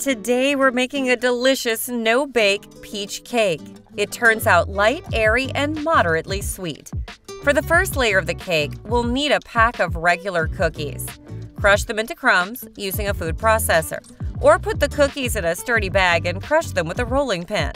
Today we're making a delicious no-bake peach cake. It turns out light, airy, and moderately sweet. For the first layer of the cake, we'll need a pack of regular cookies. Crush them into crumbs using a food processor, or put the cookies in a sturdy bag and crush them with a rolling pin.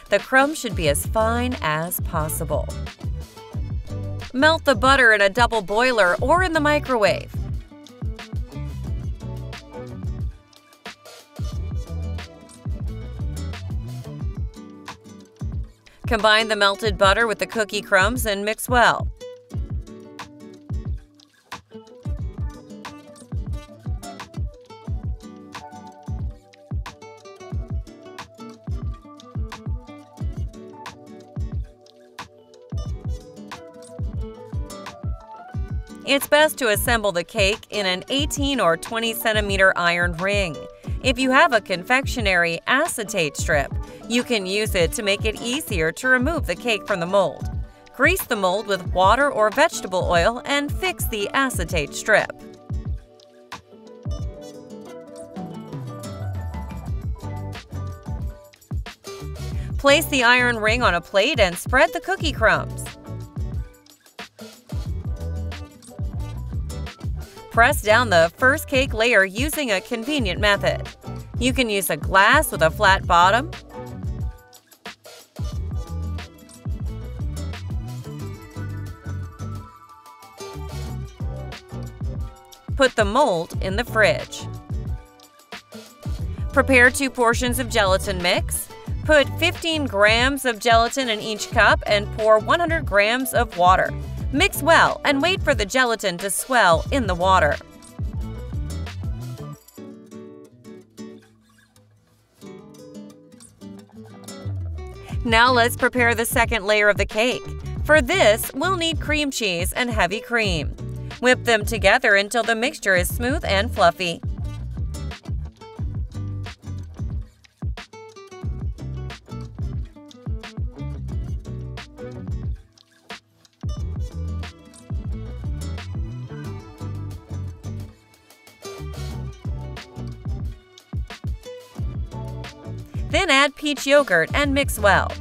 The crumbs should be as fine as possible. Melt the butter in a double boiler or in the microwave. Combine the melted butter with the cookie crumbs and mix well. It's best to assemble the cake in an 18 or 20 centimeter iron ring. If you have a confectionery acetate strip, you can use it to make it easier to remove the cake from the mold. Grease the mold with water or vegetable oil and fix the acetate strip. Place the iron ring on a plate and spread the cookie crumbs. Press down the first cake layer using a convenient method. You can use a glass with a flat bottom, put the mold in the fridge. Prepare 2 portions of gelatin mix. Put 15 grams of gelatin in each cup and pour 100 grams of water. Mix well and wait for the gelatin to swell in the water. Now let's prepare the second layer of the cake. For this, we'll need cream cheese and heavy cream. Whip them together until the mixture is smooth and fluffy. Then add peach yogurt and mix well.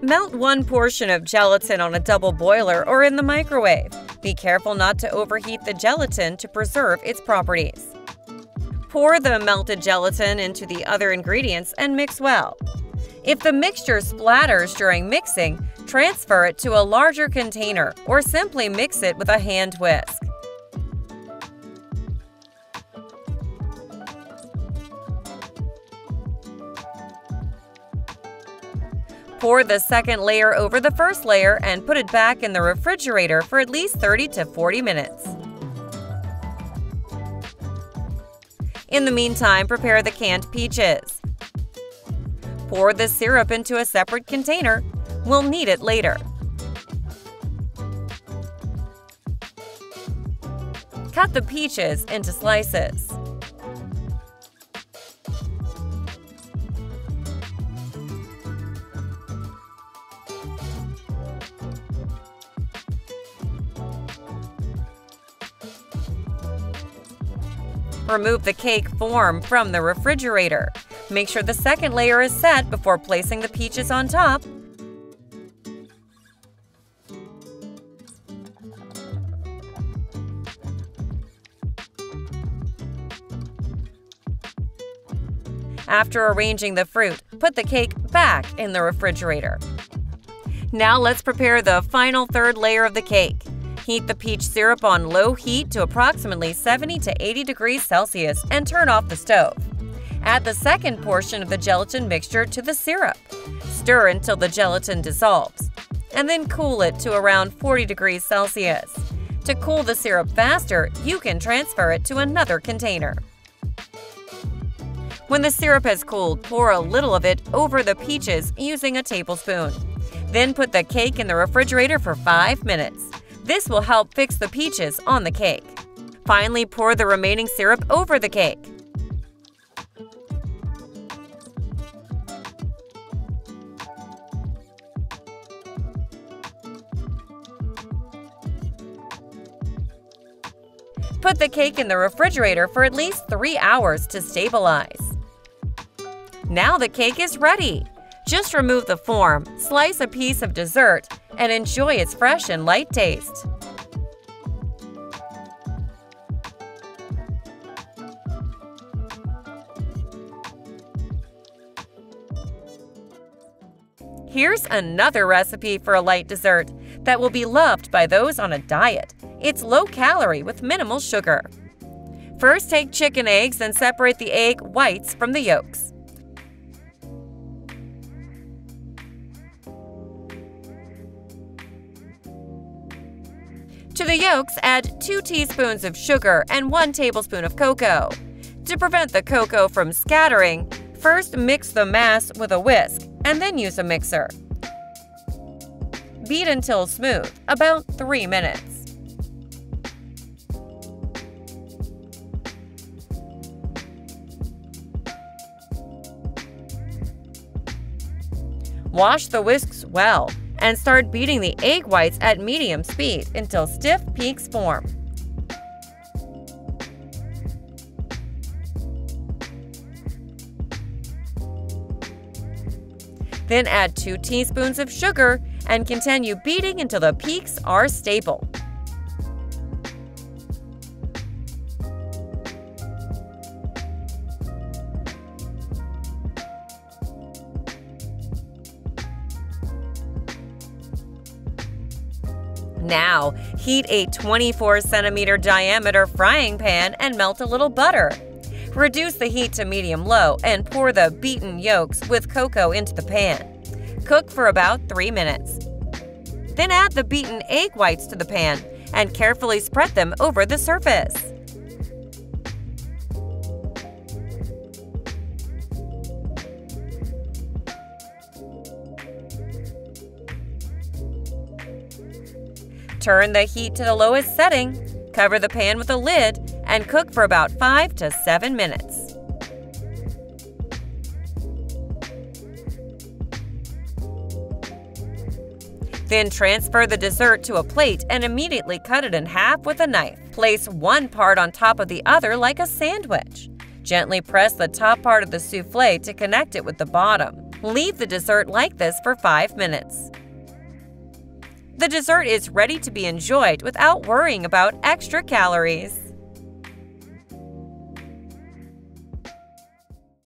Melt 1 portion of gelatin on a double boiler or in the microwave. Be careful not to overheat the gelatin to preserve its properties. Pour the melted gelatin into the other ingredients and mix well. If the mixture splatters during mixing, transfer it to a larger container or simply mix it with a hand whisk. Pour the second layer over the first layer and put it back in the refrigerator for at least 30 to 40 minutes. In the meantime, prepare the canned peaches. Pour the syrup into a separate container. We'll need it later. Cut the peaches into slices. Remove the cake form from the refrigerator. Make sure the second layer is set before placing the peaches on top. After arranging the fruit, put the cake back in the refrigerator. Now let's prepare the final third layer of the cake. Heat the peach syrup on low heat to approximately 70 to 80 degrees Celsius and turn off the stove. Add the second portion of the gelatin mixture to the syrup. Stir until the gelatin dissolves, and then cool it to around 40 degrees Celsius. To cool the syrup faster, you can transfer it to another container. When the syrup has cooled, pour a little of it over the peaches using a tablespoon. Then put the cake in the refrigerator for 5 minutes. This will help fix the peaches on the cake. Finally, pour the remaining syrup over the cake. Put the cake in the refrigerator for at least 3 hours to stabilize. Now the cake is ready! Just remove the form, slice a piece of dessert, and enjoy its fresh and light taste. Here's another recipe for a light dessert that will be loved by those on a diet. It's low-calorie with minimal sugar. First, take chicken eggs and separate the egg whites from the yolks. To the yolks, add 2 teaspoons of sugar and 1 tablespoon of cocoa. To prevent the cocoa from scattering, first mix the mass with a whisk and then use a mixer. Beat until smooth, about 3 minutes. Wash the whisks well and start beating the egg whites at medium speed until stiff peaks form. Then add 2 teaspoons of sugar and continue beating until the peaks are stable. Now, heat a 24-centimeter diameter frying pan and melt a little butter. Reduce the heat to medium-low and pour the beaten yolks with cocoa into the pan. Cook for about 3 minutes. Then add the beaten egg whites to the pan and carefully spread them over the surface. Turn the heat to the lowest setting, cover the pan with a lid, and cook for about 5 to 7 minutes. Then transfer the dessert to a plate and immediately cut it in half with a knife. Place one part on top of the other like a sandwich. Gently press the top part of the soufflé to connect it with the bottom. Leave the dessert like this for 5 minutes. The dessert is ready to be enjoyed without worrying about extra calories.